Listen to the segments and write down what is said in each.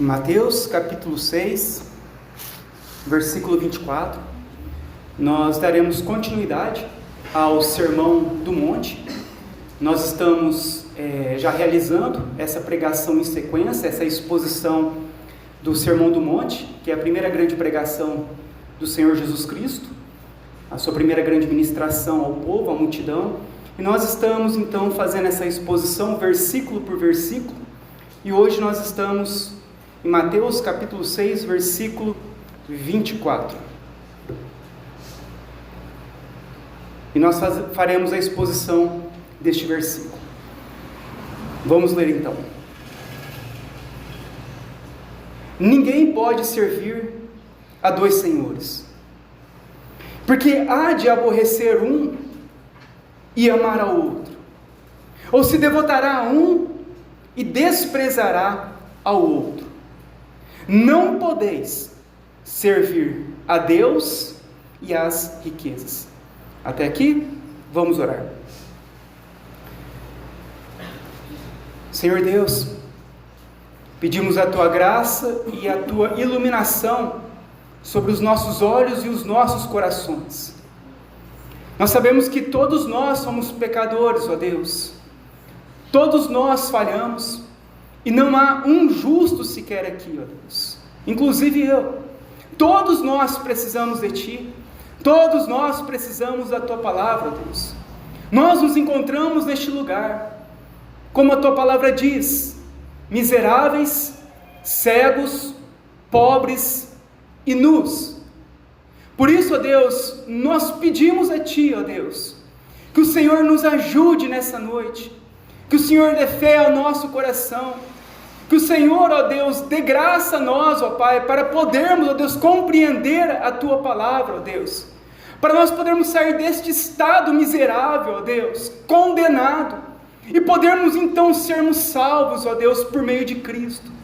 Mateus capítulo 6, versículo 24, nós daremos continuidade ao Sermão do Monte. Nós estamos já realizando essa pregação em sequência, essa exposição do Sermão do Monte, que é a primeira grande pregação do Senhor Jesus Cristo, a sua primeira grande ministração ao povo, à multidão, e nós estamos então fazendo essa exposição versículo por versículo, e hoje nós estamos em Mateus capítulo 6, versículo 24. E nós faremos a exposição deste versículo. Vamos ler então. Ninguém pode servir a dois senhores, porque há de aborrecer um e amar ao outro, ou se devotará a um e desprezará ao outro. Não podeis servir a Deus e às riquezas. Até aqui, vamos orar. Senhor Deus, pedimos a Tua graça e a Tua iluminação sobre os nossos olhos e os nossos corações. Nós sabemos que todos nós somos pecadores, ó Deus. Todos nós falhamos. E não há um justo sequer aqui, ó Deus, inclusive eu. Todos nós precisamos de Ti, todos nós precisamos da Tua palavra, ó Deus. Nós nos encontramos neste lugar, como a Tua palavra diz, miseráveis, cegos, pobres e nus. Por isso, ó Deus, nós pedimos a Ti, ó Deus, que o Senhor nos ajude nessa noite, que o Senhor dê fé ao nosso coração, que o Senhor, ó Deus, dê graça a nós, ó Pai, para podermos, ó Deus, compreender a Tua palavra, ó Deus, para nós podermos sair deste estado miserável, ó Deus, condenado, e podermos então sermos salvos, ó Deus, por meio de Cristo.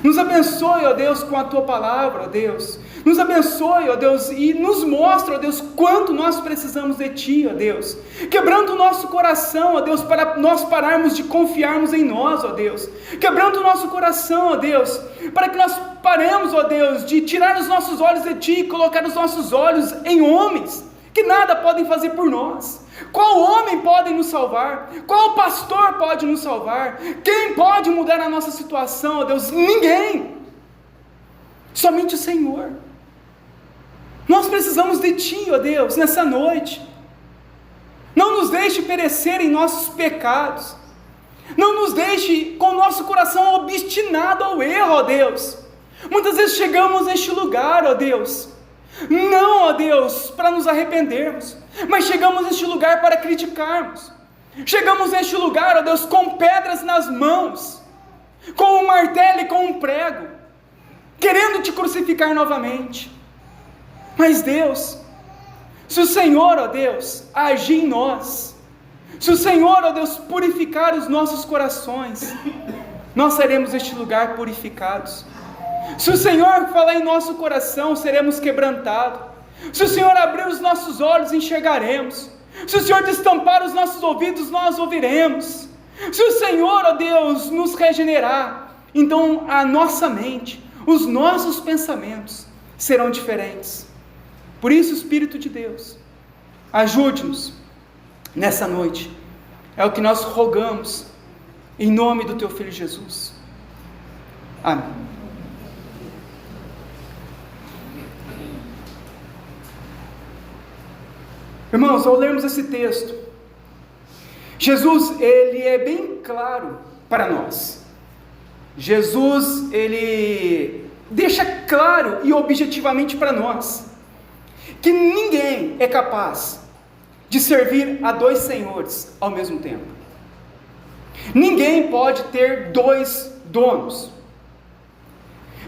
Nos abençoe, ó Deus, com a Tua palavra, ó Deus. Nos abençoe, ó Deus, e nos mostra, ó Deus, quanto nós precisamos de Ti, ó Deus. Quebrando o nosso coração, ó Deus, para nós pararmos de confiarmos em nós, ó Deus. Quebrando o nosso coração, ó Deus, para que nós paremos, ó Deus, de tirar os nossos olhos de Ti e colocar os nossos olhos em homens, que nada podem fazer por nós. Qual homem pode nos salvar? Qual pastor pode nos salvar? Quem pode mudar a nossa situação, ó Deus? Ninguém. Somente o Senhor. Nós precisamos de Ti, ó Deus, nessa noite. Não nos deixe perecer em nossos pecados. Não nos deixe com o nosso coração obstinado ao erro, ó Deus. Muitas vezes chegamos neste lugar, ó Deus, não, ó Deus, para nos arrependermos, mas chegamos neste lugar para criticarmos. Chegamos neste lugar, ó Deus, com pedras nas mãos, com um martelo e com um prego, querendo Te crucificar novamente. Mas Deus, se o Senhor, ó Deus, agir em nós, se o Senhor, ó Deus, purificar os nossos corações, nós seremos deste lugar purificados. Se o Senhor falar em nosso coração, seremos quebrantados. Se o Senhor abrir os nossos olhos, enxergaremos. Se o Senhor destampar os nossos ouvidos, nós ouviremos. Se o Senhor, ó Deus, nos regenerar, então a nossa mente, os nossos pensamentos serão diferentes. Por isso, Espírito de Deus, ajude-nos nessa noite. É o que nós rogamos, em nome do Teu Filho Jesus. Amém. Irmãos, ao lermos esse texto, Jesus, ele é bem claro para nós. Jesus, ele deixa claro e objetivamente para nós que ninguém é capaz de servir a dois senhores ao mesmo tempo. Ninguém pode ter dois donos.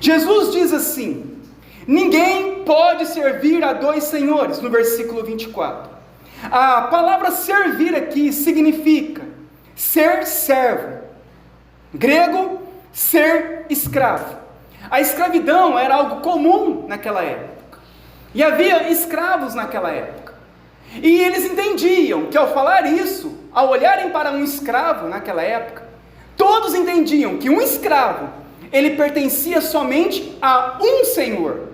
Jesus diz assim: ninguém pode servir a dois senhores, no versículo 24. A palavra servir aqui significa ser servo. Grego, ser escravo. A escravidão era algo comum naquela época. E havia escravos naquela época. E eles entendiam que ao falar isso, ao olharem para um escravo naquela época, todos entendiam que um escravo ele pertencia somente a um senhor.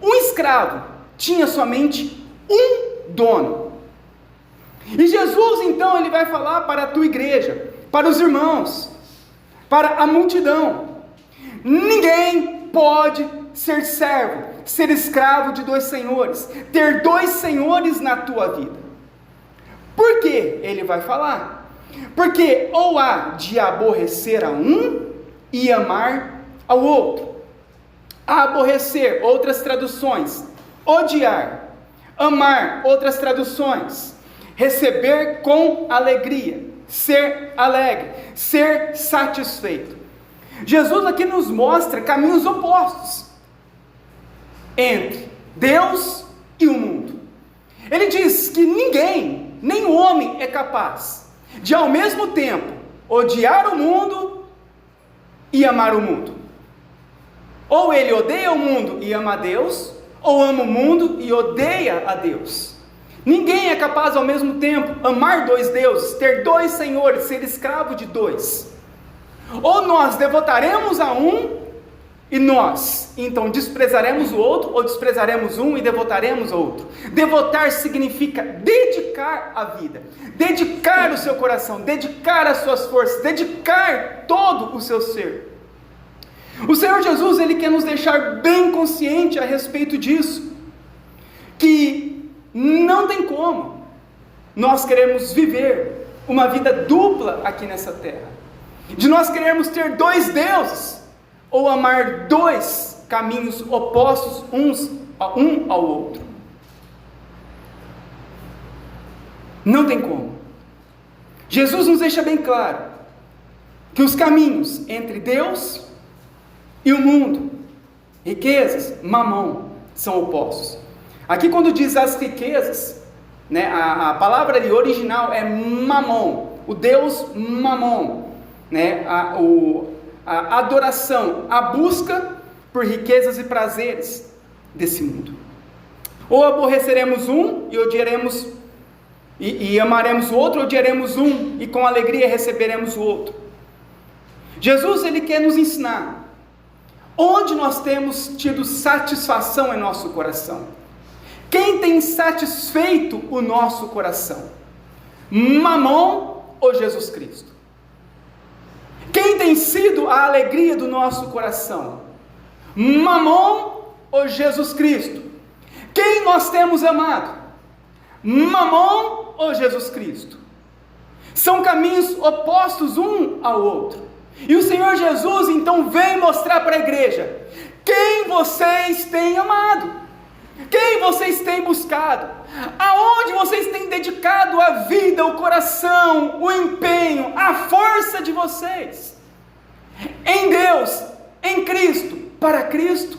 Um escravo tinha somente um dono. E Jesus então ele vai falar para a tua igreja, para os irmãos, para a multidão: ninguém pode ser servo, ser escravo de dois senhores, ter dois senhores na tua vida. Por que ele vai falar? Porque ou há de aborrecer a um e amar ao outro. Aborrecer, outras traduções, odiar. Amar, outras traduções, receber com alegria, ser alegre, ser satisfeito. Jesus aqui nos mostra caminhos opostos entre Deus e o mundo. Ele diz que ninguém, nem o homem é capaz de ao mesmo tempo odiar o mundo e amar o mundo. Ou ele odeia o mundo e ama a Deus, ou ama o mundo e odeia a Deus. Ninguém é capaz ao mesmo tempo amar dois deuses, ter dois senhores, ser escravo de dois. Ou nós devotaremos a um e nós então desprezaremos o outro, ou desprezaremos um e devotaremos o outro. Devotar significa dedicar a vida, dedicar o seu coração, dedicar as suas forças, dedicar todo o seu ser. O Senhor Jesus, ele quer nos deixar bem consciente a respeito disso, que não tem como nós queremos viver uma vida dupla aqui nessa terra, de nós queremos ter dois deuses, ou amar dois caminhos opostos um ao outro. Não tem como. Jesus nos deixa bem claro que os caminhos entre Deus e o mundo, riquezas, mamão, são opostos. Aqui quando diz as riquezas, né, a palavra ali original é mamon, o Deus mamon, né, a adoração, a busca por riquezas e prazeres desse mundo. Ou aborreceremos um e odiaremos, e amaremos o outro, odiaremos um e com alegria receberemos o outro. Jesus, ele quer nos ensinar onde nós temos tido satisfação em nosso coração. Quem tem satisfeito o nosso coração? Mamon ou Jesus Cristo? Quem tem sido a alegria do nosso coração? Mamon ou Jesus Cristo? Quem nós temos amado? Mamon ou Jesus Cristo? São caminhos opostos um ao outro. E o Senhor Jesus então vem mostrar para a igreja quem vocês têm amado, quem vocês têm buscado, aonde vocês têm dedicado a vida, o coração, o empenho, a força de vocês. Em Deus, em Cristo, para Cristo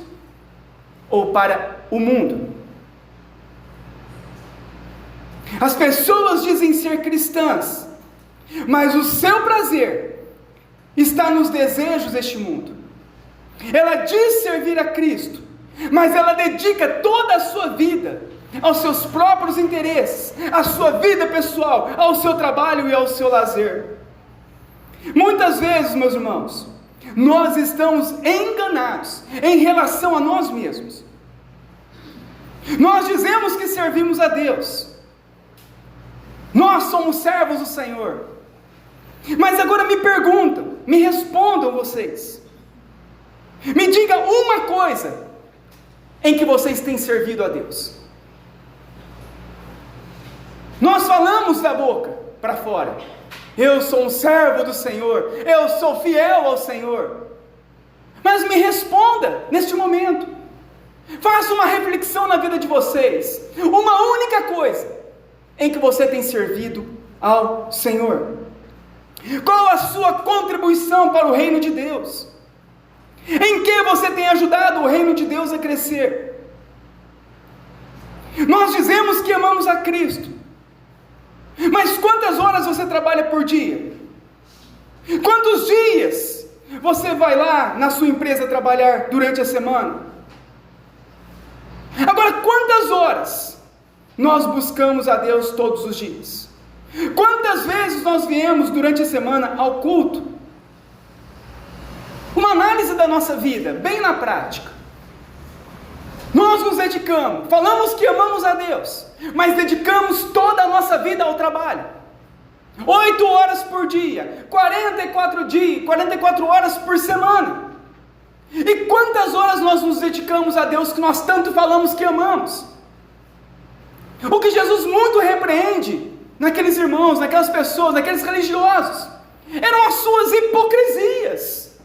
ou para o mundo. As pessoas dizem ser cristãs, mas o seu prazer está nos desejos deste mundo. Ela diz servir a Cristo, mas ela dedica toda a sua vida aos seus próprios interesses, à sua vida pessoal, ao seu trabalho e ao seu lazer. Muitas vezes, meus irmãos, nós estamos enganados em relação a nós mesmos. Nós dizemos que servimos a Deus, nós somos servos do Senhor, mas agora me perguntam, me respondam vocês, me diga uma coisa em que vocês têm servido a Deus. Nós falamos da boca para fora, eu sou um servo do Senhor, eu sou fiel ao Senhor, mas me responda neste momento, faça uma reflexão na vida de vocês, uma única coisa em que você tem servido ao Senhor. Qual a sua contribuição para o reino de Deus? Em que você tem ajudado o reino de Deus a crescer? Nós dizemos que amamos a Cristo, mas quantas horas você trabalha por dia? Quantos dias você vai lá na sua empresa trabalhar durante a semana? Agora, quantas horas nós buscamos a Deus todos os dias? Quantas vezes nós viemos durante a semana ao culto? Uma análise da nossa vida, bem na prática. Nós nos dedicamos, falamos que amamos a Deus, mas dedicamos toda a nossa vida ao trabalho. 8 horas por dia, 44 horas por semana. E quantas horas nós nos dedicamos a Deus que nós tanto falamos que amamos? O que Jesus muito repreende naqueles irmãos, naquelas pessoas, naqueles religiosos, eram as suas hipocrisias.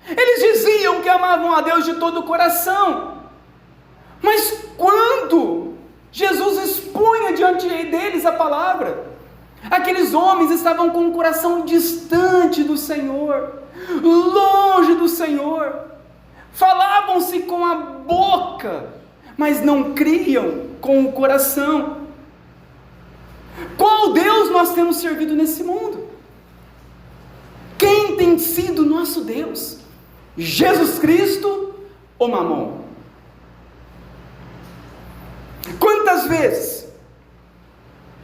Eles diziam que amavam a Deus de todo o coração, mas quando Jesus expunha diante deles a palavra, aqueles homens estavam com o coração distante do Senhor, longe do Senhor, falavam-se com a boca, mas não criam com o coração. Qual Deus nós temos servido nesse mundo? Quem tem sido nosso Deus? Jesus Cristo ou Mamon? Quantas vezes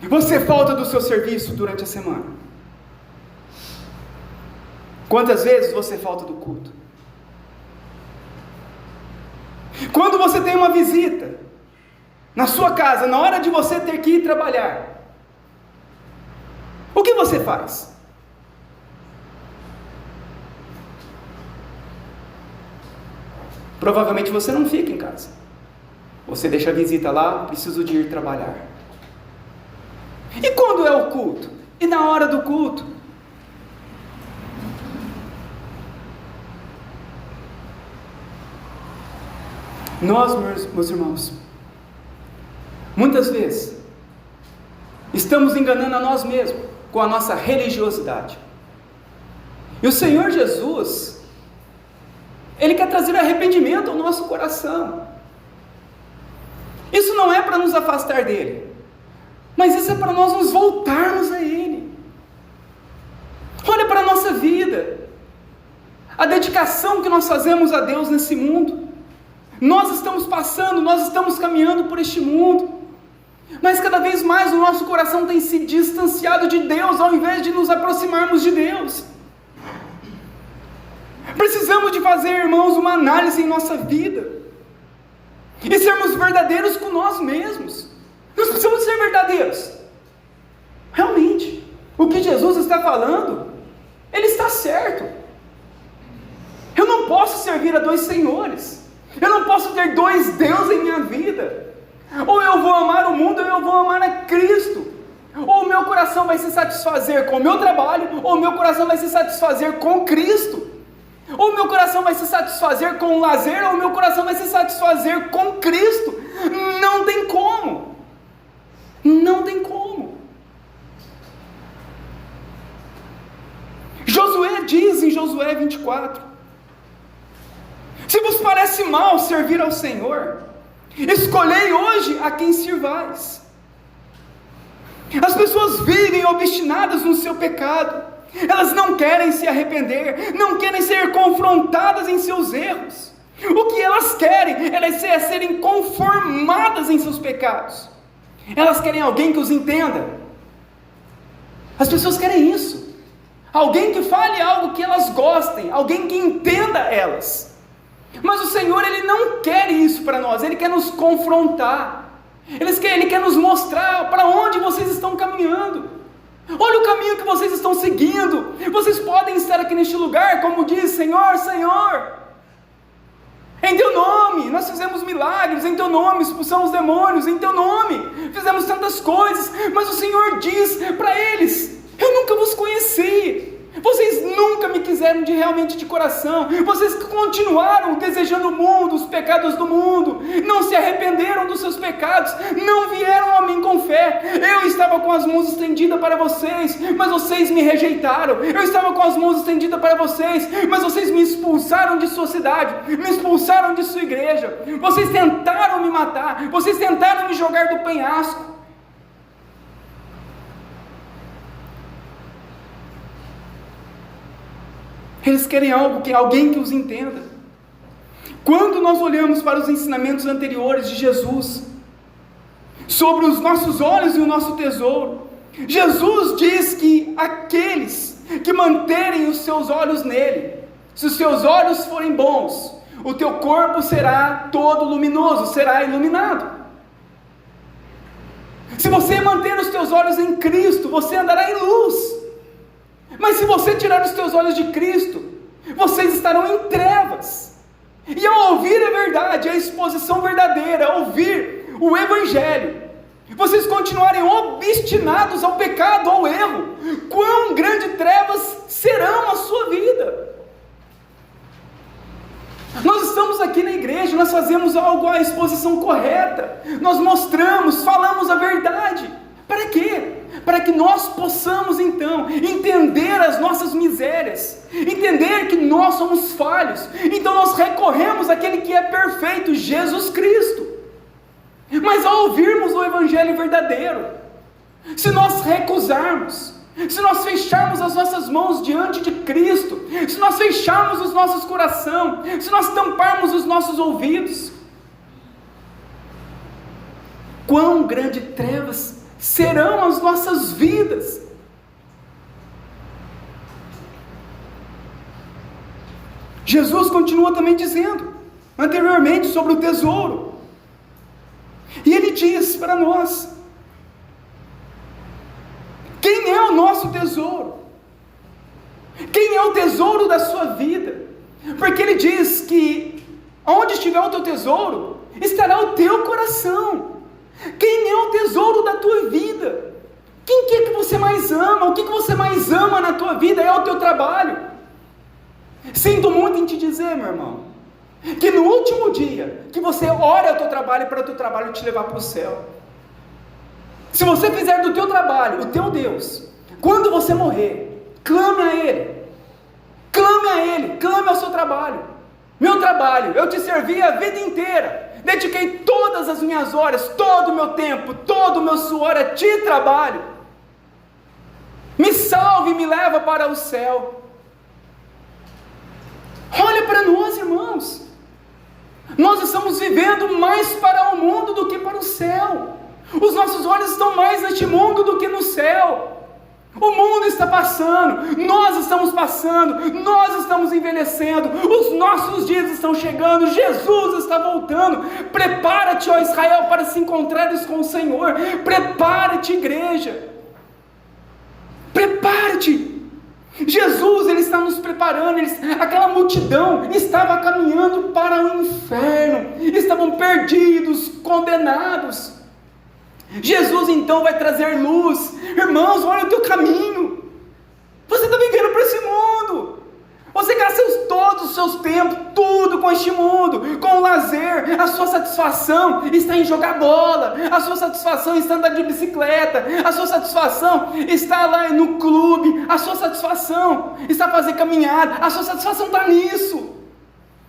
você falta do seu serviço durante a semana? Quantas vezes você falta do culto? Quando você tem uma visita na sua casa, na hora de você ter que ir trabalhar, o que você faz? Provavelmente você não fica em casa. Você deixa a visita lá, preciso de ir trabalhar. E quando é o culto? E na hora do culto? Nós, meus irmãos, muitas vezes, estamos enganando a nós mesmos com a nossa religiosidade. E o Senhor Jesus, Ele quer trazer arrependimento ao nosso coração. Isso não é para nos afastar dEle, mas isso é para nós nos voltarmos a Ele. Olha para a nossa vida, a dedicação que nós fazemos a Deus nesse mundo. Nós estamos passando, nós estamos caminhando por este mundo, mas cada vez mais o nosso coração tem se distanciado de Deus, ao invés de nos aproximarmos de Deus. Precisamos de fazer, irmãos, uma análise em nossa vida, e sermos verdadeiros com nós mesmos. Nós precisamos ser verdadeiros. Realmente, o que Jesus está falando, Ele está certo. Eu não posso servir a 2 senhores. Eu não posso ter 2 deuses em minha vida. Ou eu vou amar o mundo, ou eu vou amar a Cristo. Ou o meu coração vai se satisfazer com o meu trabalho, ou o meu coração vai se satisfazer com Cristo. Ou o meu coração vai se satisfazer com o lazer, ou o meu coração vai se satisfazer com Cristo. Não tem como. Não tem como. Josué diz em Josué 24: se vos parece mal servir ao Senhor, escolhei hoje a quem sirvais. As pessoas vivem obstinadas no seu pecado. Elas não querem se arrepender, não querem ser confrontadas em seus erros. O que elas querem é serem conformadas em seus pecados. Elas querem alguém que os entenda. As pessoas querem isso. Alguém que fale algo que elas gostem, alguém que entenda elas. Mas o Senhor, Ele não quer isso para nós. Ele quer nos confrontar. Ele quer nos mostrar para onde vocês estão caminhando. Olha o caminho que vocês estão seguindo. Vocês podem estar aqui neste lugar, como diz: Senhor, Senhor, em Teu nome nós fizemos milagres, em Teu nome expulsamos demônios, em Teu nome fizemos tantas coisas. Mas o Senhor diz para eles: eu nunca vos conheci. Vocês nunca me quiseram realmente de coração. Vocês continuaram desejando o mundo, os pecados do mundo. Não se arrependeram dos seus pecados. Não vieram a mim com fé. Eu estava com as mãos estendidas para vocês, mas vocês me rejeitaram. Eu estava com as mãos estendidas para vocês, mas vocês me expulsaram de sua cidade, me expulsaram de sua igreja. Vocês tentaram me matar. Vocês tentaram me jogar do penhasco. Eles querem alguém que os entenda. Quando nós olhamos para os ensinamentos anteriores de Jesus, sobre os nossos olhos e o nosso tesouro, Jesus diz que aqueles que manterem os seus olhos nele, Se os teus olhos forem bons, o teu corpo será todo luminoso, será iluminado. Se você manter os teus olhos em Cristo, você andará em luz. Mas se você tirar os teus olhos de Cristo, vocês estarão em trevas. E ao ouvir a verdade, a exposição verdadeira, ouvir o Evangelho, vocês continuarem obstinados ao pecado, ao erro, quão grandes trevas serão a sua vida. Nós estamos aqui na igreja, nós fazemos algo à exposição correta, nós mostramos, falamos a verdade. Para quê? Para que nós possamos então entender as nossas misérias, entender que nós somos falhos, então nós recorremos àquele que é perfeito, Jesus Cristo. Mas ao ouvirmos o Evangelho verdadeiro, se nós recusarmos, se nós fecharmos as nossas mãos diante de Cristo, se nós fecharmos os nossos corações, se nós tamparmos os nossos ouvidos, quão grandes trevas serão as nossas vidas. Jesus continua também dizendo, anteriormente, sobre o tesouro, e Ele diz para nós, quem é o nosso tesouro? Quem é o tesouro da sua vida? Porque Ele diz que onde estiver o teu tesouro, estará o teu coração. Quem é o tesouro da tua vida? Quem que é que você mais ama? O que você mais ama na tua vida é o teu trabalho. Sinto muito em te dizer, meu irmão, que no último dia, que você ore ao teu trabalho para o teu trabalho te levar para o céu. Se você fizer do teu trabalho o teu Deus, quando você morrer, clame a Ele, clame ao seu trabalho. Meu trabalho, eu te servi a vida inteira, dediquei todas as minhas horas, todo o meu tempo, todo o meu suor a ti trabalho, me salve e me leva para o céu. Olha para nós, irmãos, nós estamos vivendo mais para o mundo do que para o céu. Os nossos olhos estão mais neste mundo do que no céu. O mundo está passando, nós estamos passando, nós estamos envelhecendo, os nossos dias estão chegando, Jesus está voltando. Prepara-te, ó Israel, para se encontrares com o Senhor. Prepara-te, igreja, prepara-te. Jesus, Ele está nos preparando. Aquela multidão estava caminhando para o inferno, estavam perdidos, condenados. Jesus então vai trazer luz. Irmãos, olha o teu caminho. Você está vivendo para esse mundo. Você gasta todos os seus tempos, tudo com este mundo, com o lazer. A sua satisfação está em jogar bola, a sua satisfação está em andar de bicicleta, a sua satisfação está lá no clube, a sua satisfação está fazer caminhada, a sua satisfação está nisso.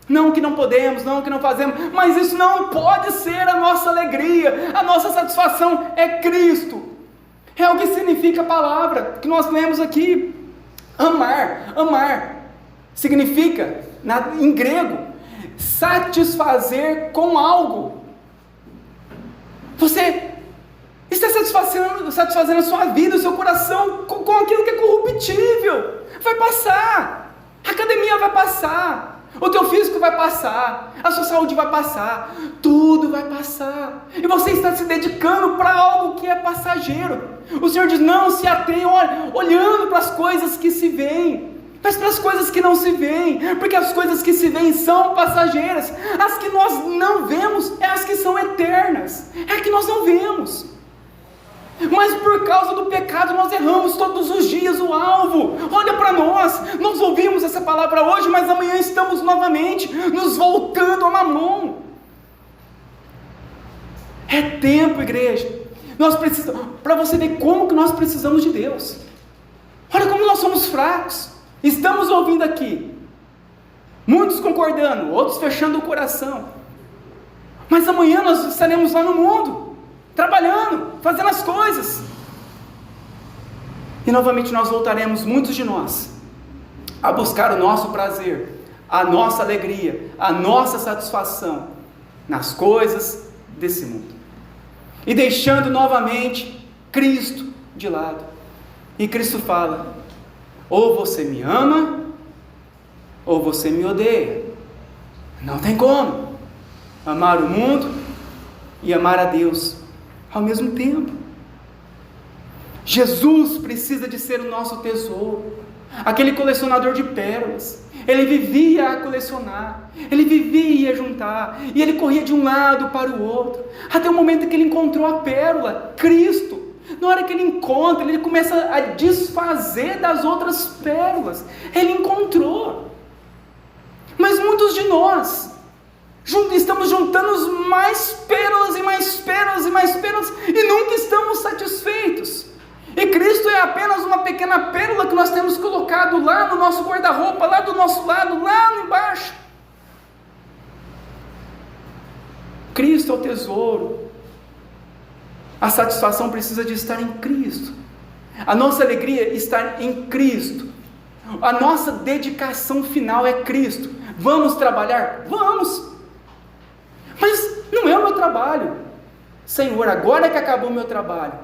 Não que não podemos, não que não fazemos, mas isso não pode ser a nossa alegria. A nossa satisfação é Cristo. É o que significa a palavra que nós lemos aqui. Amar significa, em grego, satisfazer com algo. Você está satisfazendo a sua vida, o seu coração com aquilo que é corruptível. Vai passar, a academia vai passar, o teu físico vai passar, a sua saúde vai passar, tudo vai passar, e você está se dedicando para algo que é passageiro. O Senhor diz, não se atenha, olhando para as coisas que se veem, mas para as coisas que não se veem, porque as coisas que se veem são passageiras, as que nós não vemos, é as que são eternas, é a que nós não vemos. Mas por causa do pecado nós erramos todos os dias o alvo. Olha para nós ouvimos essa palavra hoje, mas amanhã estamos novamente nos voltando a Mamon. É tempo, igreja, nós precisamos, para você ver como que nós precisamos de Deus. Olha como nós somos fracos. Estamos ouvindo aqui, muitos concordando, outros fechando o coração, mas amanhã nós estaremos lá no mundo, trabalhando, fazendo as coisas, e novamente nós voltaremos, muitos de nós, a buscar o nosso prazer, a nossa alegria, a nossa satisfação nas coisas desse mundo, e deixando novamente Cristo de lado. E Cristo fala, ou você me ama, ou você me odeia. Não tem como amar o mundo e amar a Deus ao mesmo tempo. Jesus precisa de ser o nosso tesouro. Aquele colecionador de pérolas, ele vivia a colecionar, ele vivia a juntar, e ele corria de um lado para o outro, até o momento que ele encontrou a pérola, Cristo. Na hora que ele encontra, ele começa a desfazer das outras pérolas. Ele encontrou. Mas muitos de nós estamos juntando mais pérolas e mais pérolas e mais pérolas, e nunca estamos satisfeitos. E Cristo é apenas uma pequena pérola que nós temos colocado lá no nosso guarda-roupa, lá do nosso lado, lá embaixo. Cristo é o tesouro. A satisfação precisa de estar em Cristo. A nossa alegria está em Cristo. A nossa dedicação final é Cristo. Vamos trabalhar? Vamos! Mas não é o meu trabalho. Senhor, agora que acabou o meu trabalho,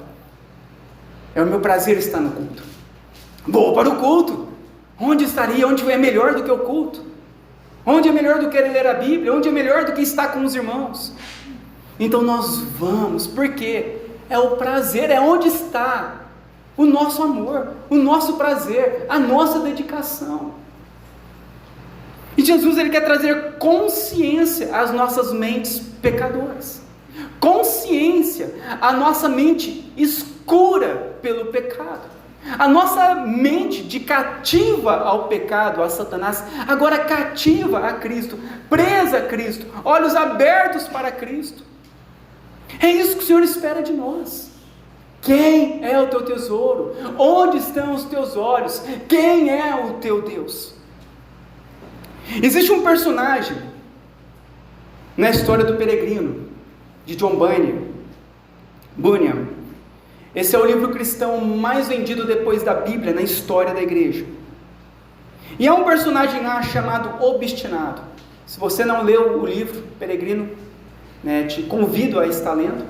é o meu prazer estar no culto. Vou para o culto. Onde estaria? Onde é melhor do que o culto? Onde é melhor do que ler a Bíblia? Onde é melhor do que estar com os irmãos? Então nós vamos, porque é o prazer, é onde está o nosso amor, o nosso prazer, a nossa dedicação. E Jesus, ele quer trazer consciência às nossas mentes pecadoras. Consciência à nossa mente escura pelo pecado. A nossa mente de cativa ao pecado, a Satanás, agora cativa a Cristo, presa a Cristo, olhos abertos para Cristo. É isso que o Senhor espera de nós. Quem é o teu tesouro? Onde estão os teus olhos? Quem é o teu Deus? Existe um personagem na história do Peregrino, de John Bunyan. Esse é o livro cristão mais vendido depois da Bíblia na história da igreja. E é um personagem lá chamado Obstinado. Se você não leu o livro Peregrino, te convido a estar lendo.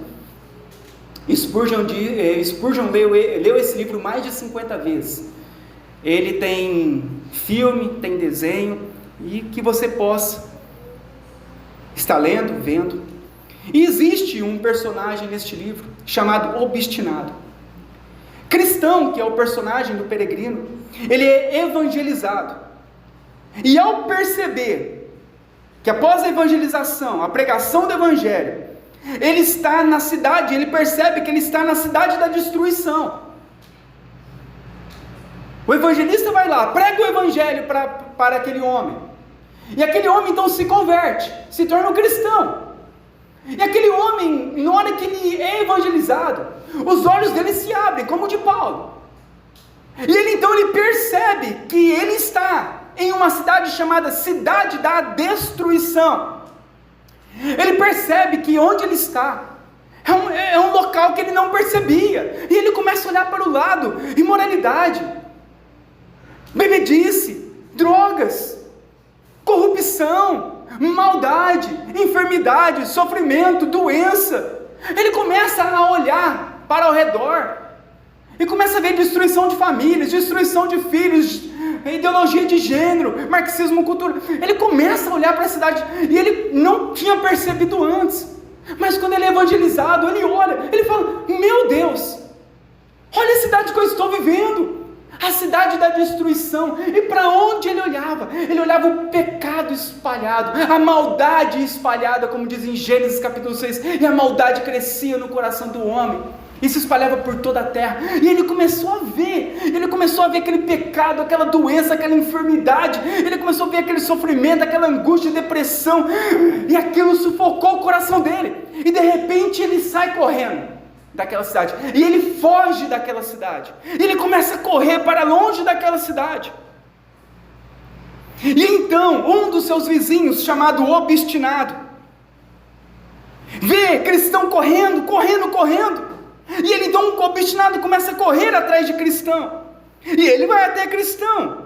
Spurgeon leu esse livro mais de 50 vezes. Ele tem filme, tem desenho, e que você possa estar lendo, vendo. E existe um personagem neste livro chamado Obstinado. Cristão, que é o personagem do Peregrino, ele é evangelizado. E ao perceber que após a evangelização, a pregação do evangelho, ele está na cidade, ele percebe que ele está na cidade da destruição. O evangelista vai lá, prega o evangelho para aquele homem. E aquele homem então se converte, se torna um cristão. E aquele homem, na hora que ele é evangelizado, os olhos dele se abrem, como o de Paulo. E ele percebe que ele está em uma cidade chamada Cidade da Destruição. Ele percebe que onde ele está é um local que ele não percebia. E ele começa a olhar para o lado: imoralidade, bebedice, drogas, corrupção, maldade, enfermidade, sofrimento, doença. Ele começa a olhar para ao redor e começa a ver destruição de famílias, destruição de filhos, ideologia de gênero, marxismo cultural. Ele começa a olhar para a cidade e ele não tinha percebido antes, mas quando ele é evangelizado, ele olha, ele fala: meu Deus, olha a cidade que eu estou vivendo, a cidade da destruição. E para onde ele olhava? Ele olhava o pecado espalhado, a maldade espalhada, como diz em Gênesis capítulo 6, e a maldade crescia no coração do homem, e se espalhava por toda a terra, e ele começou a ver aquele pecado, aquela doença, aquela enfermidade, ele começou a ver aquele sofrimento, aquela angústia, depressão, e aquilo sufocou o coração dele, e de repente ele sai correndo daquela cidade, e ele foge daquela cidade, e ele começa a correr para longe daquela cidade. E então um dos seus vizinhos, chamado Obstinado, vê cristão correndo, e ele então, Obstinado, começa a correr atrás de cristão, e ele vai até cristão,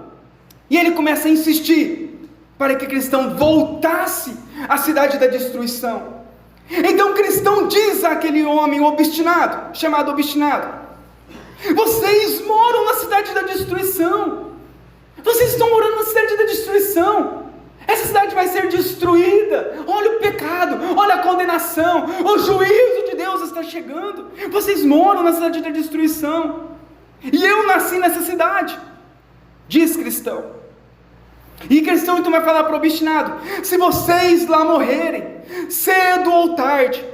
e ele começa a insistir para que cristão voltasse à cidade da destruição. Então cristão diz àquele homem obstinado, chamado Obstinado: vocês moram na cidade da destruição, Vocês estão morando na cidade da destruição. Essa cidade vai ser destruída. Olha o pecado, olha a condenação, o juízo de Deus está chegando. Vocês moram na cidade da destruição. E eu nasci nessa cidade, diz cristão. E cristão então vai falar para o obstinado: se vocês lá morrerem, cedo ou tarde,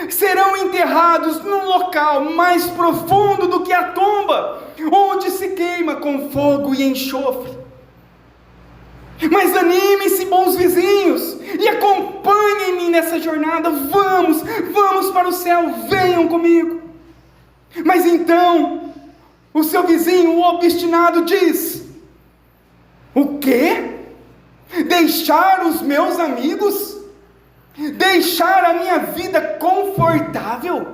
serão enterrados num local mais profundo do que a tumba, onde se queima com fogo e enxofre. Mas animem-se, bons vizinhos, e acompanhem-me nessa jornada. Vamos para o céu, venham comigo. Mas então o seu vizinho, o obstinado, diz: o quê? Deixar os meus amigos? Deixar a minha vida confortável?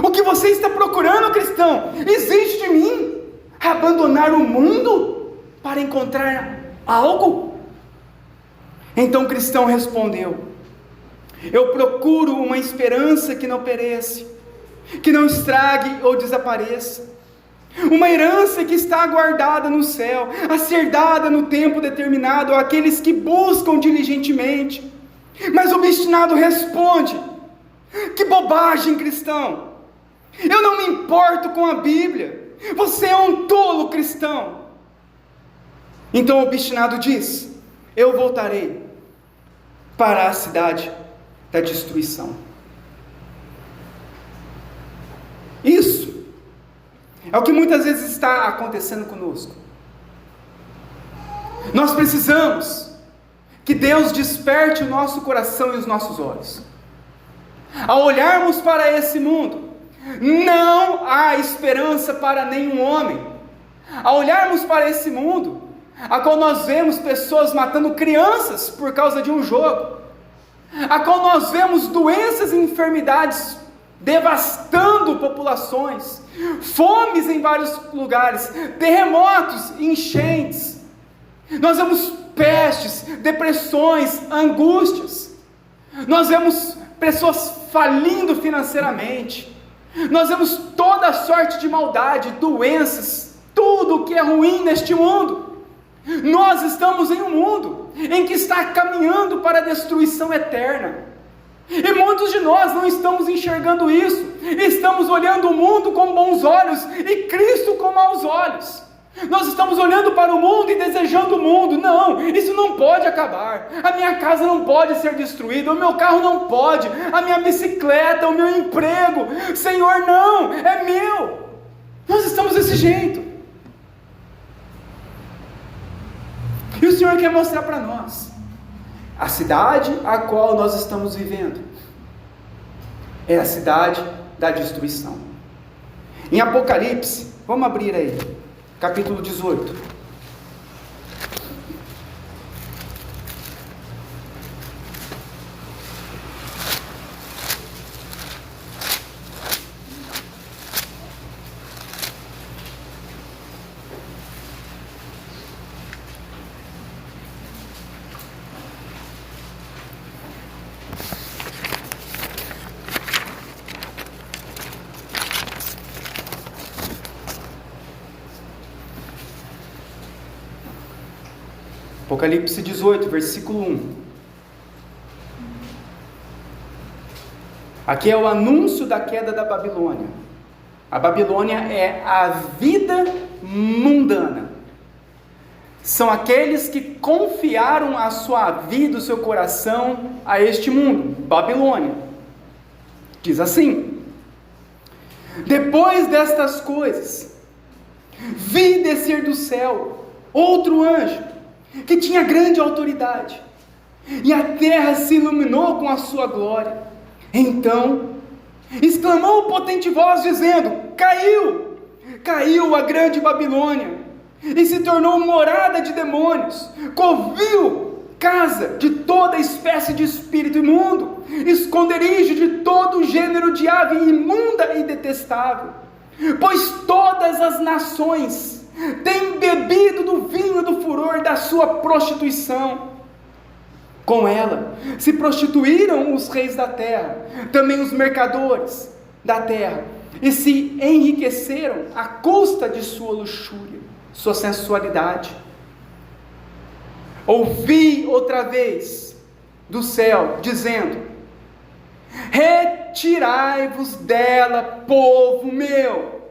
O que você está procurando, cristão, exige de mim abandonar o mundo para encontrar algo? Então o cristão respondeu: eu procuro uma esperança que não pereça, que não estrague ou desapareça, uma herança que está guardada no céu, a ser dada no tempo determinado àqueles que buscam diligentemente. Mas o obstinado responde: que bobagem, cristão, eu não me importo com a Bíblia, você é um tolo, cristão. Então o obstinado diz: eu voltarei para a cidade da destruição. Isso é o que muitas vezes está acontecendo conosco. Nós precisamos que Deus desperte o nosso coração e os nossos olhos. Ao olharmos para esse mundo, não há esperança para nenhum homem. Ao olharmos para esse mundo, a qual nós vemos pessoas matando crianças por causa de um jogo, a qual nós vemos doenças e enfermidades devastando populações, fomes em vários lugares, terremotos, enchentes, nós vemos pestes, depressões, angústias, nós vemos pessoas falindo financeiramente, nós vemos toda sorte de maldade, doenças, tudo o que é ruim neste mundo. Nós estamos em um mundo em que está caminhando para a destruição eterna, e muitos de nós não estamos enxergando isso. Estamos olhando o mundo com bons olhos e Cristo com maus olhos. Nós estamos olhando para o mundo e desejando o mundo. Não, isso não pode acabar. A minha casa não pode ser destruída, o meu carro não pode, a minha bicicleta, o meu emprego, Senhor, não, é meu. Nós estamos desse jeito. E o Senhor quer mostrar para nós: a cidade a qual nós estamos vivendo é a cidade da destruição. Em Apocalipse, vamos abrir aí, capítulo 18. Apocalipse 18, versículo 1. Aqui é o anúncio da queda da Babilônia. A Babilônia é a vida mundana. São aqueles que confiaram a sua vida, o seu coração a este mundo. Babilônia. Diz assim: depois destas coisas, vi descer do céu outro anjo, que tinha grande autoridade, e a terra se iluminou com a sua glória. Então exclamou o potente voz, dizendo: caiu a grande Babilônia, e se tornou morada de demônios, covil, casa de toda espécie de espírito imundo, esconderijo de todo gênero de ave imunda e detestável. Pois todas as nações têm bebido do vinho do furor da sua prostituição. Com ela se prostituíram os reis da terra, também os mercadores da terra, e se enriqueceram à custa de sua luxúria, sua sensualidade. Ouvi outra vez do céu, dizendo: retirai-vos dela, povo meu,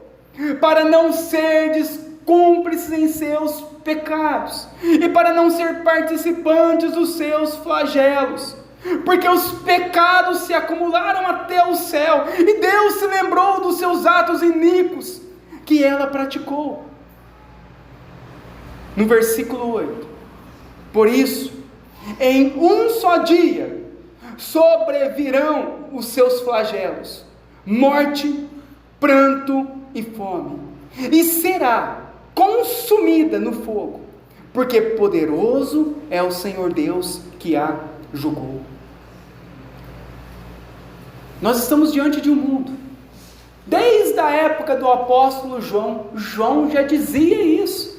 para não serdes cúmplices em seus pecados, e para não ser participantes dos seus flagelos, porque os pecados se acumularam até o céu, e Deus se lembrou dos seus atos iníquos que ela praticou. No versículo 8: por isso, em um só dia sobrevirão os seus flagelos, morte, pranto e fome, e será consumida no fogo, porque poderoso é o Senhor Deus que a julgou. Nós estamos diante de um mundo, desde a época do apóstolo João já dizia isso.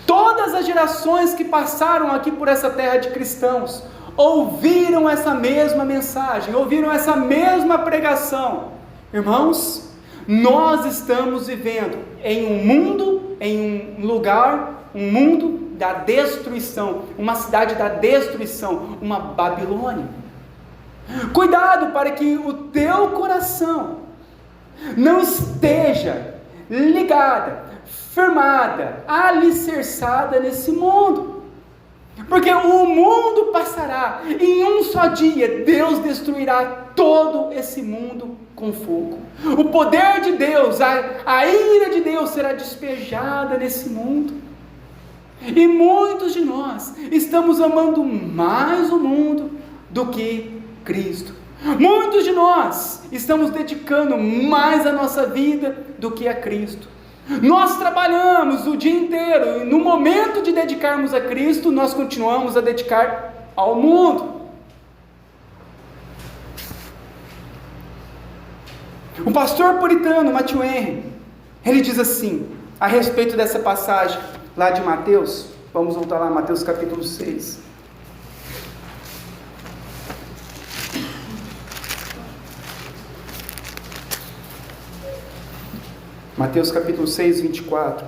Todas as gerações que passaram aqui por essa terra de cristãos ouviram essa mesma mensagem, ouviram essa mesma pregação. Irmãos, nós estamos vivendo em um mundo, em um lugar, um mundo da destruição, uma cidade da destruição, uma Babilônia. Cuidado para que o teu coração não esteja ligada, firmada, alicerçada nesse mundo, porque o mundo passará, e em um só dia Deus destruirá todo esse mundo com fogo. O poder de Deus, a ira de Deus será despejada nesse mundo, e muitos de nós estamos amando mais o mundo do que Cristo. Muitos de nós estamos dedicando mais a nossa vida do que a Cristo. Nós trabalhamos o dia inteiro, e no momento de dedicarmos a Cristo, nós continuamos a dedicar ao mundo. O pastor puritano Matthew Henry, ele diz assim, a respeito dessa passagem lá de Mateus, vamos voltar lá, Mateus capítulo 6. Mateus capítulo 6, 24,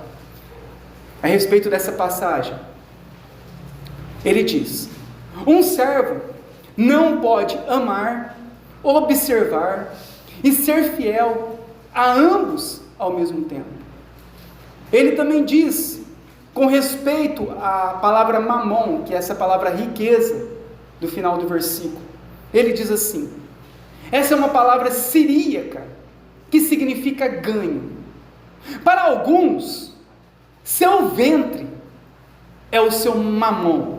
a respeito dessa passagem, ele diz: um servo não pode amar, observar e ser fiel a ambos ao mesmo tempo. Ele também diz, com respeito à palavra mamon, que é essa palavra riqueza, do final do versículo, ele diz assim, essa é uma palavra siríaca, que significa ganho. Para alguns, seu ventre é o seu mamon.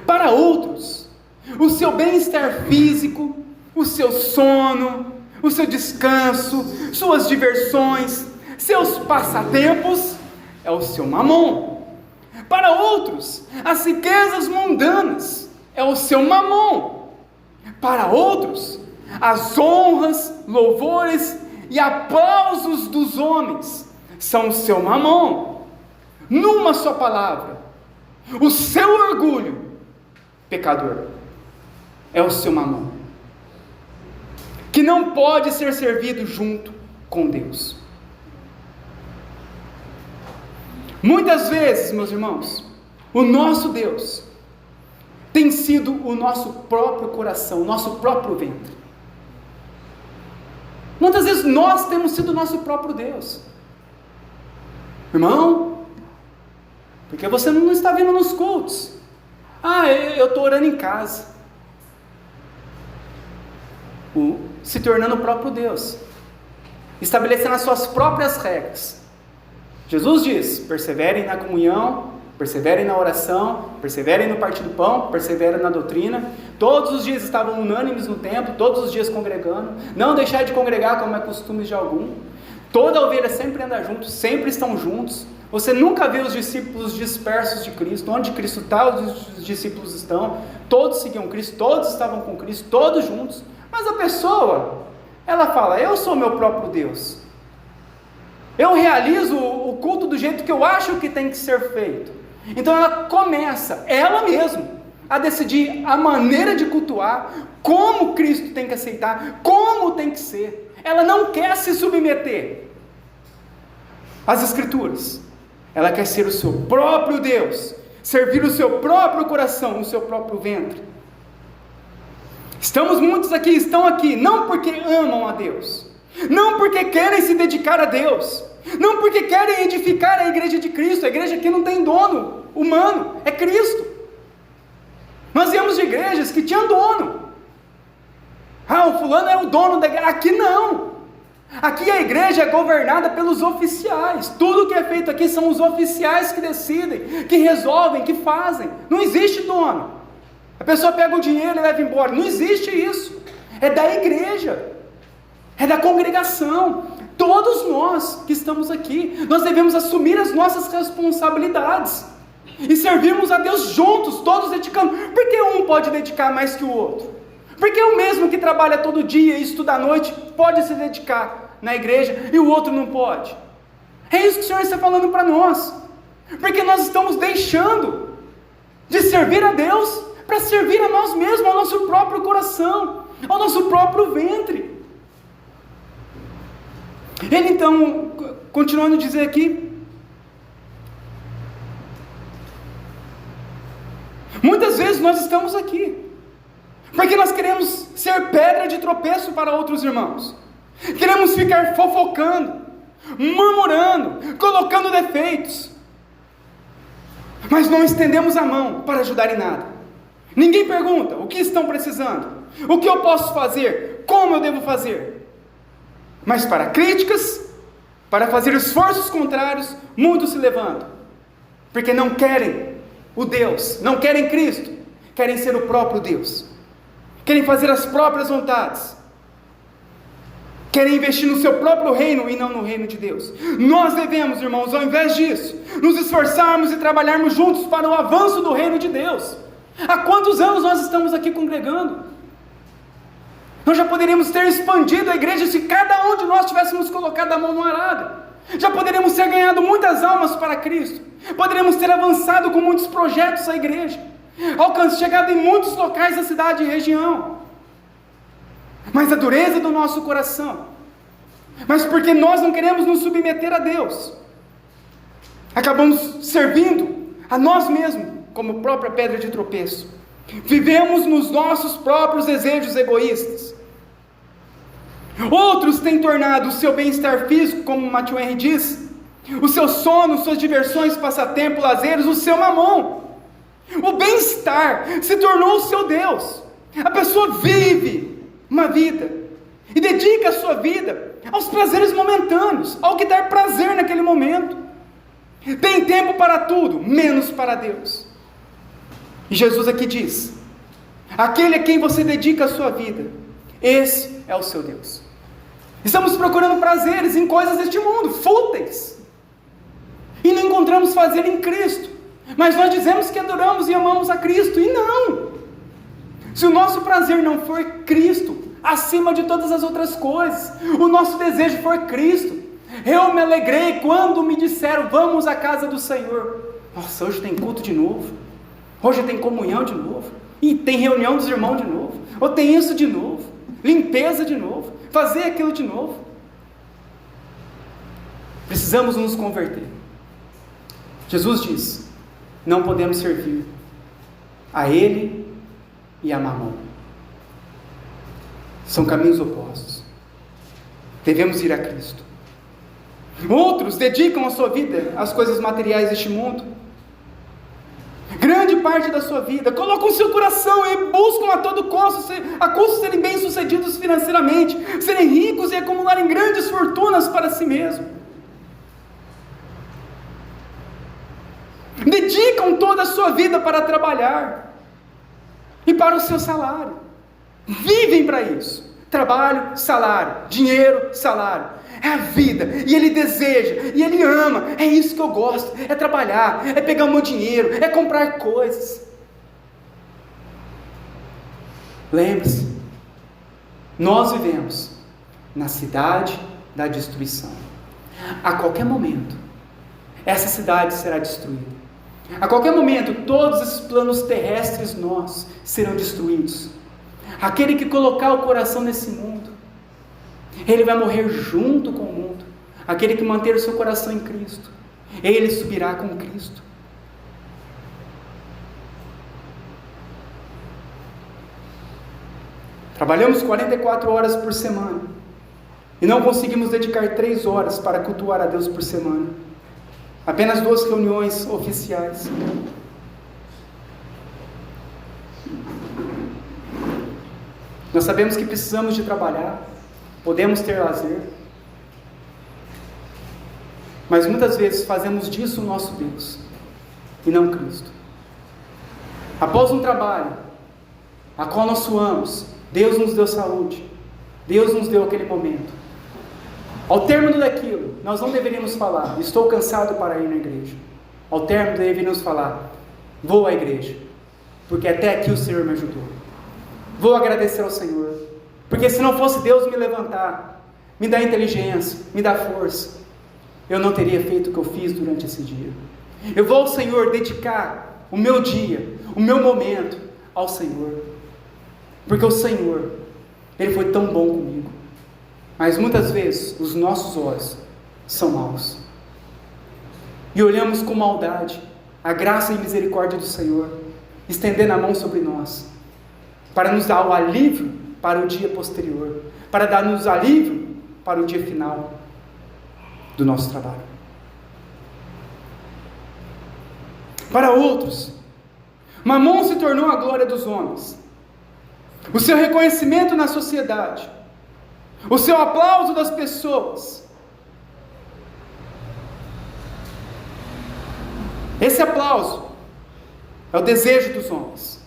Para outros, o seu bem-estar físico, o seu sono, o seu descanso, suas diversões, seus passatempos, é o seu mamon. Para outros, as riquezas mundanas é o seu mamon. Para outros, as honras, louvores e aplausos dos homens são o seu mamon. Numa só palavra, o seu orgulho, pecador, é o seu mamon, que não pode ser servido junto com Deus. Muitas vezes, meus irmãos, o nosso Deus tem sido o nosso próprio coração, o nosso próprio ventre. Muitas vezes nós temos sido o nosso próprio Deus. Irmão, porque você não está vindo nos cultos? Eu estou orando em casa. Se tornando o próprio Deus, estabelecendo as suas próprias regras. Jesus diz, perseverem na comunhão, perseverem na oração, perseverem no partir do pão, perseverem na doutrina. Todos os dias estavam unânimes no templo, todos os dias congregando, não deixar de congregar como é costume de algum. Toda ovelha sempre anda junto, sempre estão juntos. Você nunca vê os discípulos dispersos de Cristo. Onde Cristo está, os discípulos estão. Todos seguiam Cristo, todos estavam com Cristo, todos juntos. Mas a pessoa, ela fala, eu sou meu próprio Deus. Eu realizo o culto do jeito que eu acho que tem que ser feito. Então ela começa, ela mesma, a decidir a maneira de cultuar, como Cristo tem que aceitar, como tem que ser. ela não quer se submeter às Escrituras. Ela quer ser o seu próprio Deus, servir o seu próprio coração, o seu próprio ventre. Muitos aqui estão aqui, não porque amam a Deus, não porque querem se dedicar a Deus, não porque querem edificar a igreja de Cristo. A igreja aqui não tem dono humano, é Cristo. Nós viemos de igrejas que tinham dono. O fulano é o dono da igreja. Aqui não. Aqui a igreja é governada pelos oficiais. Tudo que é feito aqui são os oficiais que decidem, que resolvem, que fazem. Não existe dono. A pessoa pega o dinheiro e leva embora. Não existe isso. É da igreja, é da congregação. Todos nós que estamos aqui, nós devemos assumir as nossas responsabilidades e servirmos a Deus juntos, todos dedicando. Por que um pode dedicar mais que o outro? Porque o mesmo que trabalha todo dia e estuda à noite pode se dedicar na igreja e o outro não pode? É isso que o Senhor está falando para nós. Porque nós estamos deixando de servir a Deus para servir a nós mesmos, ao nosso próprio coração, ao nosso próprio ventre. Ele então, continuando a dizer aqui, muitas vezes nós estamos aqui porque nós queremos ser pedra de tropeço para outros irmãos, queremos ficar fofocando, murmurando, colocando defeitos, mas não estendemos a mão para ajudar em nada. Ninguém pergunta o que estão precisando, o que eu posso fazer, como eu devo fazer. Mas para críticas, para fazer esforços contrários, muitos se levantam, porque não querem o Deus, não querem Cristo, querem ser o próprio Deus, querem fazer as próprias vontades, querem investir no seu próprio reino e não no reino de Deus. Nós devemos, irmãos, ao invés disso, nos esforçarmos e trabalharmos juntos para o avanço do reino de Deus. Há quantos anos nós estamos aqui congregando? Nós já poderíamos ter expandido a igreja se cada um de nós tivéssemos colocado a mão no arado. Já poderíamos ter ganhado muitas almas para Cristo. Poderíamos ter avançado com muitos projetos a igreja, chegado em muitos locais da cidade e região. Mas a dureza do nosso coração, mas porque nós não queremos nos submeter a Deus, acabamos servindo a nós mesmos como própria pedra de tropeço. Vivemos nos nossos próprios desejos egoístas. Outros têm tornado o seu bem-estar físico, como Matthew Henry diz, o seu sono, suas diversões, passatempo, lazeres, o seu mamão. O bem-estar se tornou o seu Deus. A pessoa vive uma vida e dedica a sua vida aos prazeres momentâneos, ao que dá prazer naquele momento. Tem tempo para tudo, menos para Deus. E Jesus aqui diz: aquele a quem você dedica a sua vida, esse é o seu Deus. Estamos procurando prazeres em coisas deste mundo, fúteis, e não encontramos prazer em Cristo, mas nós dizemos que adoramos e amamos a Cristo, e não. Se o nosso prazer não for Cristo, acima de todas as outras coisas, o nosso desejo for Cristo. Eu me alegrei quando me disseram: vamos à casa do Senhor. Nossa, hoje tem culto de novo, hoje tem comunhão de novo, e tem reunião dos irmãos de novo, ou tem isso de novo, limpeza de novo, fazer aquilo de novo. Precisamos nos converter. Jesus diz: não podemos servir a Ele e a Mamon. São caminhos opostos. Devemos ir a Cristo. Outros dedicam a sua vida às coisas materiais deste mundo. Grande parte da sua vida colocam o seu coração e buscam a todo custo serem bem-sucedidos financeiramente, serem ricos e acumularem grandes fortunas para si mesmo. Dedicam toda a sua vida para trabalhar e para o seu salário. Vivem para isso. Trabalho, salário, dinheiro, salário. É a vida, e ele deseja, e ele ama. É isso que eu gosto, é trabalhar, é pegar o meu dinheiro, é comprar coisas. Lembre-se, nós vivemos na cidade da destruição. A qualquer momento, essa cidade será destruída. A qualquer momento, todos esses planos terrestres nossos serão destruídos. Aquele que colocar o coração nesse mundo, Ele vai morrer junto com o mundo. Aquele que manter o seu coração em Cristo, ele subirá com Cristo. Trabalhamos 44 horas por semana e não conseguimos dedicar 3 horas para cultuar a Deus por semana. Apenas 2 reuniões oficiais. Nós sabemos que precisamos de trabalhar, podemos ter lazer, mas muitas vezes fazemos disso o nosso Deus e não Cristo. Após um trabalho a qual nós suamos, Deus nos deu saúde, Deus nos deu aquele momento. Ao término daquilo, nós não deveríamos falar, estou cansado para ir na igreja. Ao término deveríamos falar, vou à igreja, porque até aqui o Senhor me ajudou. Vou agradecer ao Senhor, porque se não fosse Deus me levantar, me dar inteligência, me dar força, eu não teria feito o que eu fiz durante esse dia. Eu vou ao Senhor dedicar o meu dia, o meu momento ao Senhor, porque o Senhor, Ele foi tão bom comigo. Mas muitas vezes os nossos olhos são maus e olhamos com maldade a graça e misericórdia do Senhor, estendendo a mão sobre nós, para nos dar o alívio para o dia posterior, para dar-nos alívio para o dia final do nosso trabalho. Para outros, Mamon se tornou a glória dos homens, o seu reconhecimento na sociedade, o seu aplauso das pessoas. Esse aplauso é o desejo dos homens.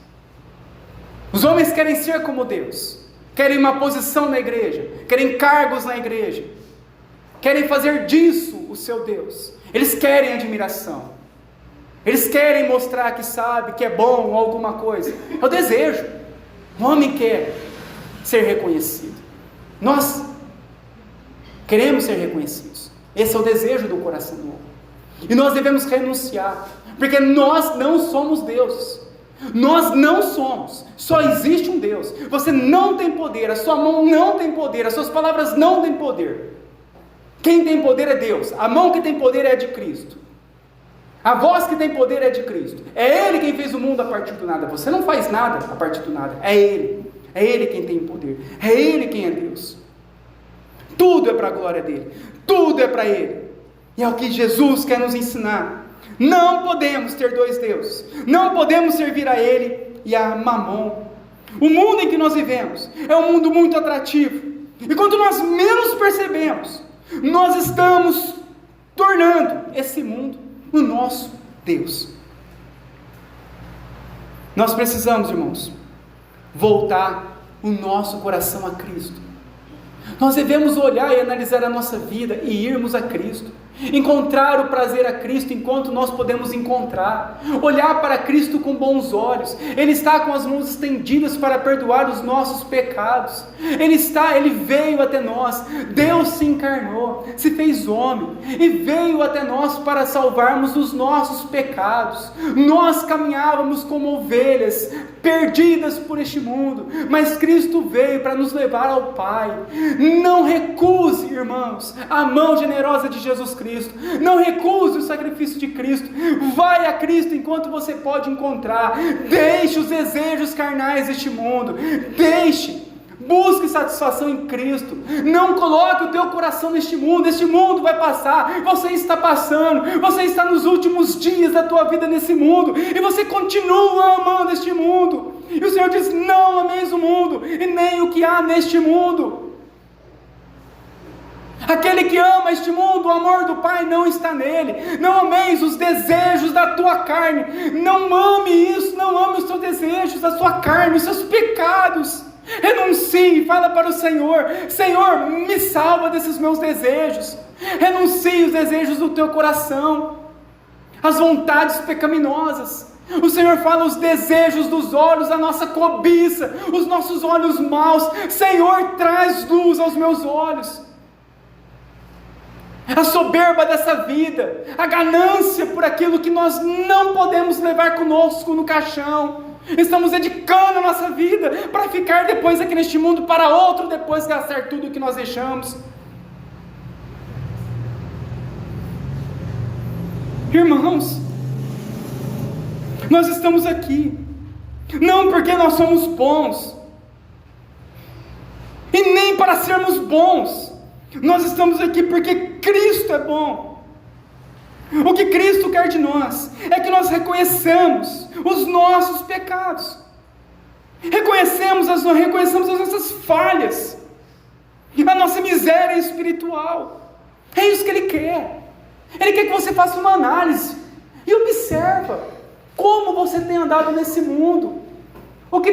Os homens querem ser como Deus, querem uma posição na igreja, querem cargos na igreja, querem fazer disso o seu Deus. Eles querem admiração, eles querem mostrar que sabe, que é bom ou alguma coisa. É o desejo. O homem quer ser reconhecido. Nós queremos ser reconhecidos. Esse é o desejo do coração do homem. E nós devemos renunciar, porque nós não somos deuses. Nós não somos. Só existe um Deus. Você não tem poder, a sua mão não tem poder, as suas palavras não têm poder. Quem tem poder é Deus. A mão que tem poder é a de Cristo. A voz que tem poder é de Cristo. É Ele quem fez o mundo a partir do nada. Você não faz nada a partir do nada. É Ele. É Ele quem tem poder. É Ele quem é Deus. Tudo é para a glória dEle. Tudo é para Ele. E é o que Jesus quer nos ensinar. Não podemos ter 2 deuses. Não podemos servir a Ele e a Mamon. O mundo em que nós vivemos é um mundo muito atrativo. E quando nós menos percebemos, nós estamos tornando esse mundo o nosso Deus. Nós precisamos, irmãos, voltar o nosso coração a Cristo. Nós devemos olhar e analisar a nossa vida e irmos a Cristo, encontrar o prazer a Cristo enquanto nós podemos encontrar, olhar para Cristo com bons olhos. Ele está com as mãos estendidas para perdoar os nossos pecados. Ele veio até nós, Deus se encarnou, se fez homem e veio até nós para salvarmos os nossos pecados. Nós caminhávamos como ovelhas perdidas por este mundo, mas Cristo veio para nos levar ao Pai. Não recuse, irmãos, a mão generosa de Jesus Cristo. Não recuse o sacrifício de Cristo. Vai a Cristo enquanto você pode encontrar. Deixe os desejos carnais deste mundo. Busque satisfação em Cristo. Não coloque o teu coração neste mundo. Este mundo vai passar. Você está passando. Você está nos últimos dias da tua vida nesse mundo. E você continua amando este mundo. E o Senhor diz: não ameis o mundo e nem o que há neste mundo. Aquele que ama este mundo, o amor do Pai não está nele. Não ameis os desejos da tua carne. Não ame isso. Não ame os teus desejos, da sua carne, os seus pecados. Renuncie, fala para o Senhor: Senhor, me salva desses meus desejos. Renuncie os desejos do teu coração, as vontades pecaminosas. O Senhor fala os desejos dos olhos, a nossa cobiça, os nossos olhos maus. Senhor, traz luz aos meus olhos. A soberba dessa vida, a ganância por aquilo que nós não podemos levar conosco no caixão, Estamos dedicando a nossa vida para ficar depois aqui neste mundo, para outro depois gastar tudo o que nós deixamos. Irmãos, nós estamos aqui, não porque nós somos bons, e nem para sermos bons, nós estamos aqui porque Cristo é bom. O que Cristo quer de nós é que nós reconheçamos os nossos pecados, reconhecemos as nossas falhas, a nossa miséria espiritual. É isso que Ele quer. Ele quer que você faça uma análise e observa como você tem andado nesse mundo, o que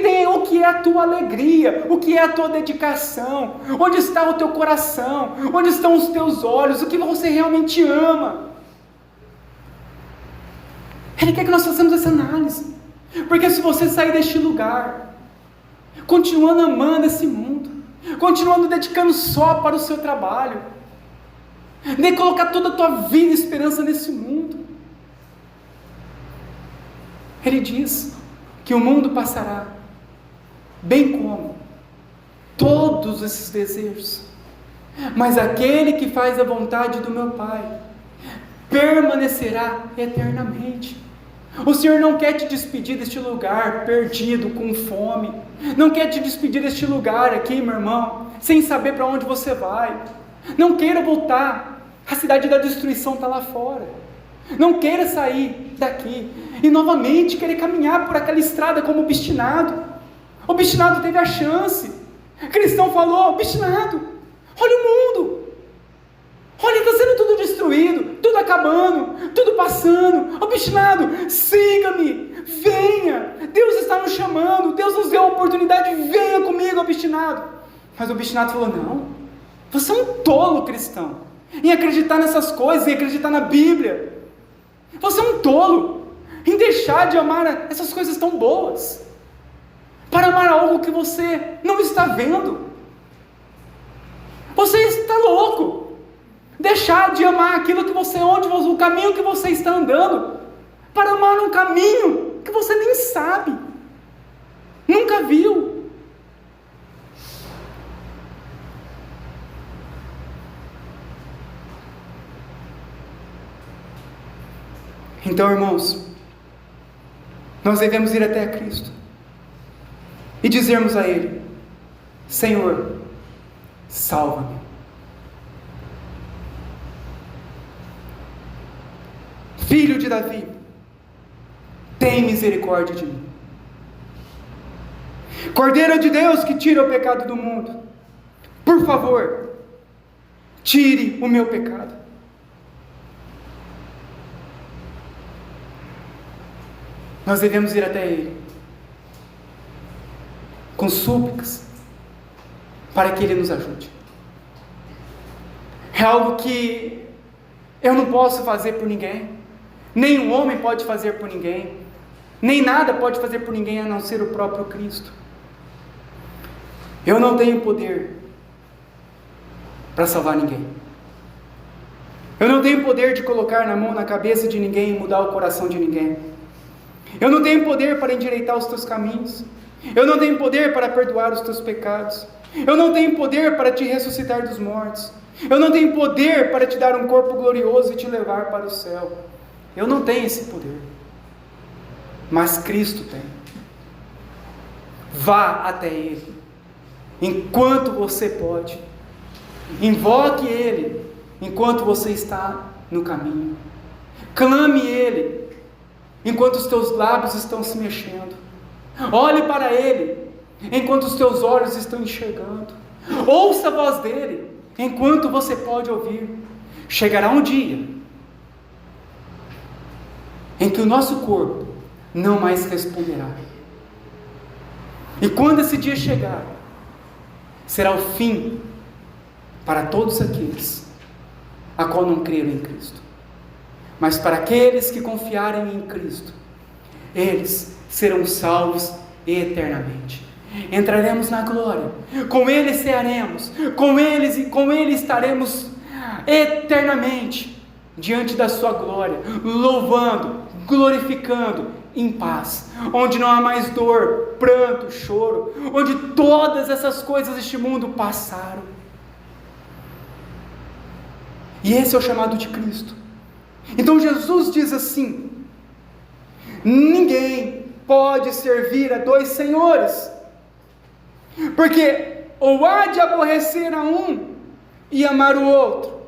é a tua alegria, o que é a tua dedicação, onde está o teu coração, onde estão os teus olhos, o que você realmente ama. Ele quer que nós façamos essa análise, porque se você sair deste lugar, continuando amando esse mundo, continuando dedicando só para o seu trabalho, nem colocar toda a tua vida e esperança nesse mundo, Ele diz que o mundo passará, bem como todos esses desejos, mas aquele que faz a vontade do meu Pai permanecerá eternamente. O Senhor não quer te despedir deste lugar perdido, com fome, não quer te despedir deste lugar aqui, meu irmão, sem saber para onde você vai. Não queira voltar, a cidade da destruição está lá fora. Não queira sair daqui e novamente querer caminhar por aquela estrada como obstinado. O obstinado teve a chance. O cristão falou: obstinado, olha o mundo, olha, está sendo tudo destruído, tudo acabando, tudo passando. Obstinado, siga-me, venha, Deus está nos chamando, Deus nos deu a oportunidade, venha comigo, obstinado. Mas o obstinado falou: não, você é um tolo, cristão, em acreditar nessas coisas, em acreditar na Bíblia. Você é um tolo em deixar de amar essas coisas tão boas, para amar algo que você não está vendo. Você está louco, deixar de amar aquilo que você, o caminho que você está andando, para amar um caminho que você nem sabe, nunca viu. Então, irmãos, nós devemos ir até a Cristo e dizermos a Ele: Senhor, salva-me. Filho de Davi, tem misericórdia de mim. Cordeiro de Deus que tira o pecado do mundo, por favor, tire o meu pecado. Nós devemos ir até Ele com súplicas para que Ele nos ajude. É algo que eu não posso fazer por ninguém, nem um homem pode fazer por ninguém, nem nada pode fazer por ninguém a não ser o próprio Cristo. Eu não tenho poder para salvar ninguém. Eu não tenho poder de colocar na mão na cabeça de ninguém e mudar o coração de ninguém. Eu não tenho poder para endireitar os teus caminhos. Eu não tenho poder para perdoar os teus pecados. Eu não tenho poder para te ressuscitar dos mortos. Eu não tenho poder para te dar um corpo glorioso e te levar para o céu. Eu não tenho esse poder. Mas Cristo tem. Vá até Ele, enquanto você pode. Invoque Ele, enquanto você está no caminho. Clame Ele, enquanto os teus lábios estão se mexendo. Olhe para Ele, enquanto os teus olhos estão enxergando. Ouça a voz dEle, enquanto você pode ouvir. Chegará um dia em que o nosso corpo não mais responderá. E quando esse dia chegar, será o fim para todos aqueles a qual não creram em Cristo. Mas para aqueles que confiarem em Cristo, eles serão salvos eternamente. Entraremos na glória, com Ele cearemos, com Ele estaremos eternamente diante da sua glória, louvando, glorificando em paz, onde não há mais dor, pranto, choro, onde todas essas coisas deste mundo passaram. E esse é o chamado de Cristo. Então Jesus diz assim: ninguém pode servir a dois senhores, porque ou há de aborrecer a um e amar o outro,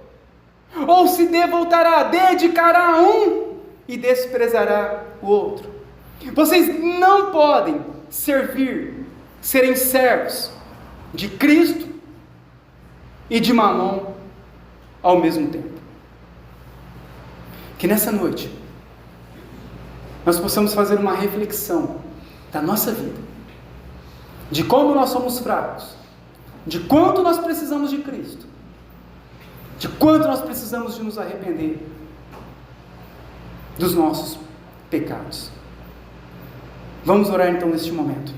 ou se voltará, dedicará a um e desprezará o outro. Vocês não podem serem servos de Cristo e de Mamon ao mesmo tempo. Que nessa noite nós possamos fazer uma reflexão da nossa vida, de como nós somos fracos, de quanto nós precisamos de Cristo, de quanto nós precisamos de nos arrepender dos nossos pecados. Vamos orar então neste momento.